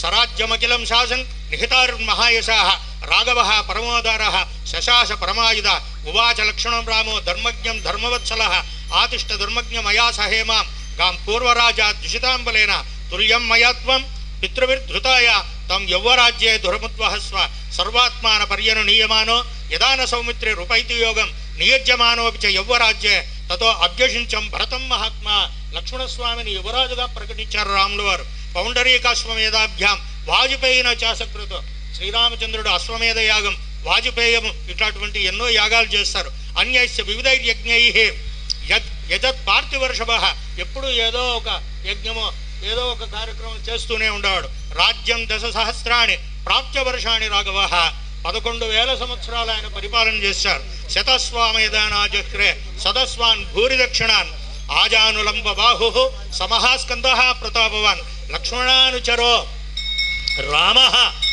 [SPEAKER 1] సరాజ్యమఖిలం శాసన్ నిహితారుర్మహాయశాః రాఘవః పరమోదారః శశాస పరమాయుధ ఉవాచ లక్ష్మణం రామో ధర్మజ్ఞం ధర్మవత్సలః ఆతిష్ట ధర్మజ్ఞ మయా సహేమాం గాం పూర్వరాజా దుషితాంబలేన తుల్యం మయాత్వం పితృవిర్ధృతాయ తం యవ్వరాజ్యే దురముద్వహస్వ సర్వాత్మాన పర్యను నీయమానో యదాన సౌమిత్రే రూపైతి యోగం నియజ్యమానోపి చ యవ్వరాజ్యే తతో అభ్యసించం భరతం మహాత్మా. లక్ష్మణస్వామిని యువరాజుగా ప్రకటించారు రాములు వారు. పౌండరీకాశ్వమేధాభ్యాం వాజపేయిన చాసకృతో. శ్రీరామచంద్రుడు అశ్వమేధ యాగం, వాజపేయము ఇట్లాంటి ఎన్నో యాగాలు చేస్తారు. అన్యస్య వివిధైర్యజ్ఞై యజత్ పార్థివర్షభ. ఎప్పుడు ఏదో ఒక యజ్ఞమో ఏదో ఒక కార్యక్రమం చేస్తూనే ఉండేవాడు. రాజ్యం 10,000 ప్రాప్త్య వర్షాన్ని రాఘవ. 11,000 సంవత్సరాలు ఆయన పరిపాలన చేశారు. శతస్వామేధానాచక్రే సదస్వాన్ భూరి దక్షిణాన్ ఆజానులంబ బాహు సమహాస్కంద ప్రతాపవాన్. లక్ష్మణానుచరో రామ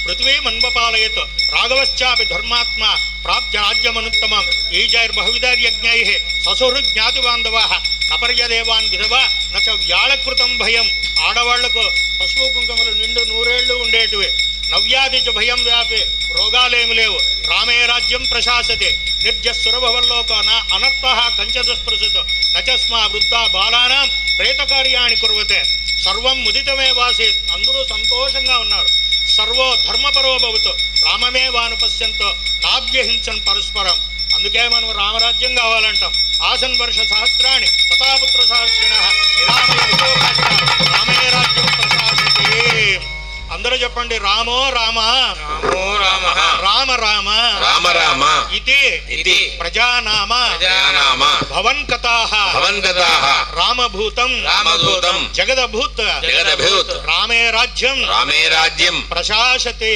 [SPEAKER 1] పృథ్వీమన్వపాలయత్ రాఘవశ్చాపి ధర్మాత్మ ప్రాప్య రాజ్యమనుత్తమం. ఈజైర్బహువిధైర్యజ్ఞై ససుహృజ్ఞాతిబాంధవః నపర్యదేవాన్ విధవా నచ వ్యాళకృతం భయం. ఆడవాళ్లకు పసుపు కుంకుమలు నిండు 100 ఏళ్ళు ఉండేటివి. నవ్యాధి చ భయం వ్యాపే, రోగాలేమి లేవు. రామే రాజ్యం ప్రశాసతే నిర్జస్సురభవల్లోక నా అనర్థ కంచదస్పృశత్ నచస్మా వృద్ధా బాలానాం ప్రేతకార్యాన్ని కుర్వతే. సర్వం ముదితమే వాసేత్. అందరూ సంతోషంగా ఉన్నారు. సర్వో ధర్మపరో భవతు రామమేవానుపశ్యంతో నాభ్యహించన్ పరస్పరం. అందుకే మనం రామరాజ్యం కావాలంటాం. ఆసన్ వర్ష సహస్రాణి తథాపుత్ర సహస్రిణ నిరామయ విశోకాష్ట రామే రాజ్యం ప్రశాసతే. అందరూ చెప్పండి, రామో రామ
[SPEAKER 4] రామో రామ
[SPEAKER 1] రామ రామ
[SPEAKER 4] రామ రామ
[SPEAKER 1] ఇతి ప్రజానామ భవన్ కథాః రామభూతం జగదభూత్ రామే రాజ్యం ప్రశాసతే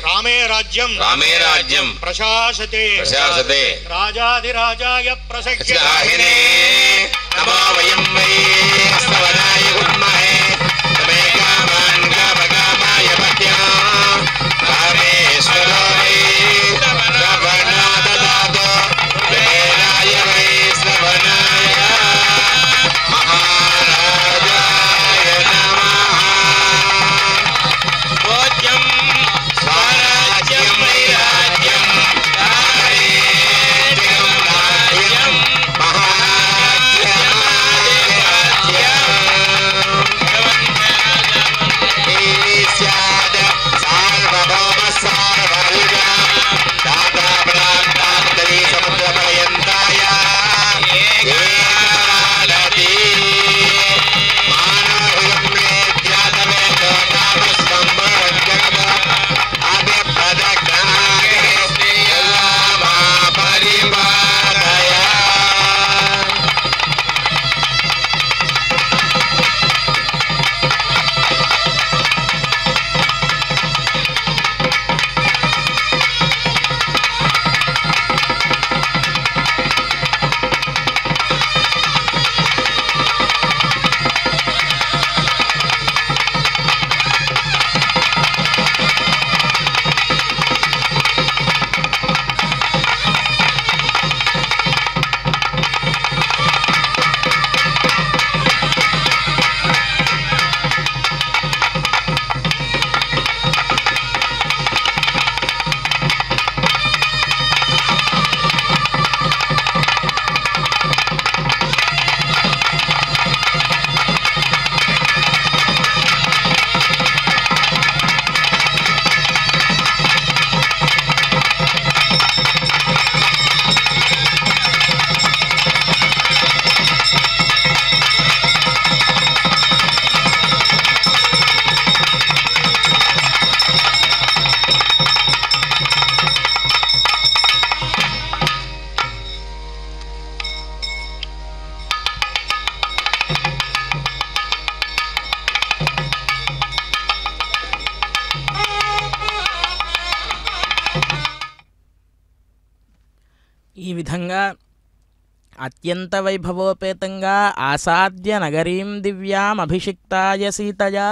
[SPEAKER 1] రామే రాజ్యం ప్రశాసతే రాజాధిరాజాయ ప్రసఖ్యదాహినే
[SPEAKER 4] నమో వయం వై స్తవనాయ గుణమహే తమే కామాన్ కామకామాయ పత్యా రామేశ్వరో వై శ్రవణాదదాతో వేరాయ వై శ్రవణాయ మహారాజాయ నమః. భోజ్యం స్వరాజ్యం వైరాజ్యం రాజ్యం రాజ్యం
[SPEAKER 3] ఈ విధంగా అత్యంత వైభవోపేతంగా ఆసాద్య నగరీం దివ్యాం అభిషిక్తాయ సీతయా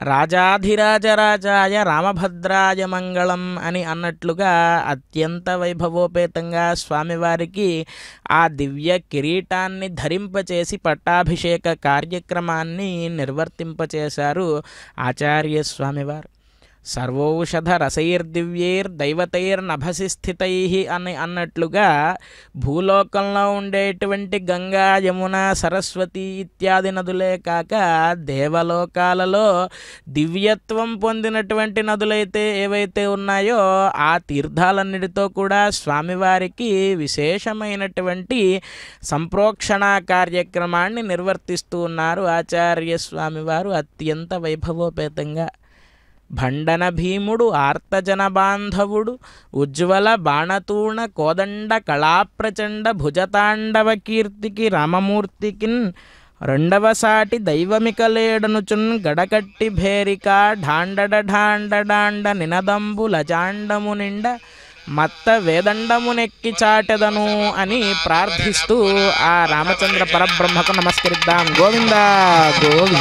[SPEAKER 3] రాజాధిరాజరాజాయ రామభద్రాయ మంగళం అని అన్నట్లుగా అత్యంత వైభవోపేతంగా స్వామివారికి ఆ దివ్య కిరీటాన్ని ధరింపచేసి పట్టాభిషేక కార్యక్రమాన్ని నిర్వర్తింపచేశారు ఆచార్య స్వామివారు. సర్వౌషధ రసైర్దివ్యైర్దైవతైర్నభసి స్థితై అని అన్నట్లుగా భూలోకంలో ఉండేటువంటి గంగా యమున సరస్వతి ఇత్యాది నదులే కాక దేవలోకాలలో దివ్యత్వం పొందినటువంటి నదులైతే ఏవైతే ఉన్నాయో ఆ తీర్థాలన్నిటితో కూడా స్వామివారికి విశేషమైనటువంటి సంప్రోక్షణ కార్యక్రమాన్ని నిర్వర్తిస్తూ ఉన్నారు ఆచార్య స్వామివారు అత్యంత వైభవోపేతంగా. భండన భీముడు ఆర్తజన బాంధవుడు ఉజ్వల బాణతూణ కోదండ కళాప్రచండ భుజతాండవ కీర్తికి రామమూర్తికిన్ రెండవ సాటి దైవమికలేడనుచున్ గడకట్టి భేరిక ఢాండడ ఢాండ నినదంబు లజాండము నిండ మత్త వేదండమునెక్కి చాటెదను అని ప్రార్థిస్తూ ఆ రామచంద్ర పరబ్రహ్మకు నమస్కరిద్దాం. గోవింద గోవింద.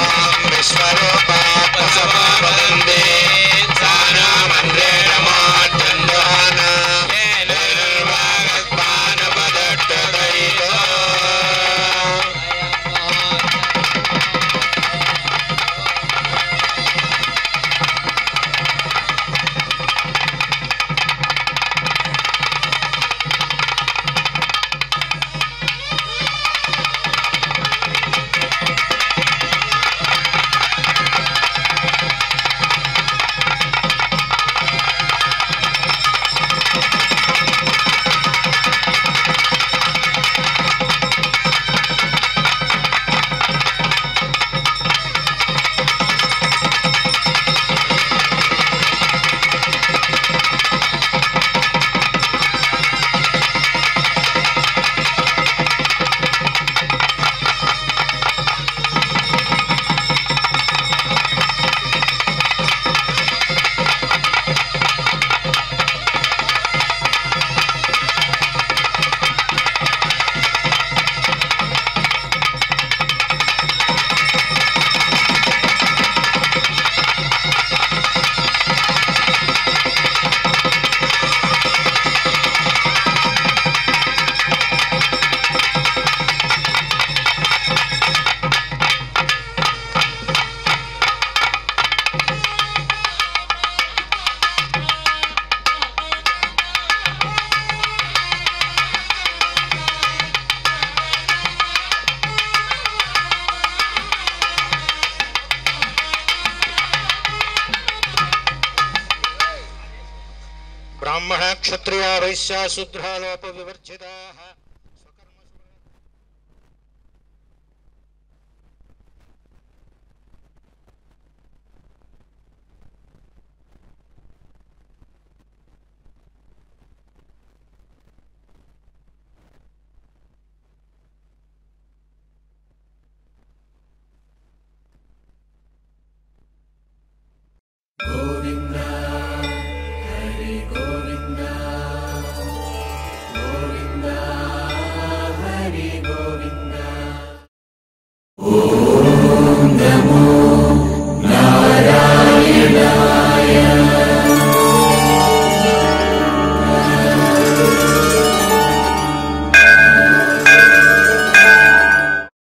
[SPEAKER 1] ब्राह्मण क्षत्रिया वैश्या शूद्रा लोप विवर्जिताः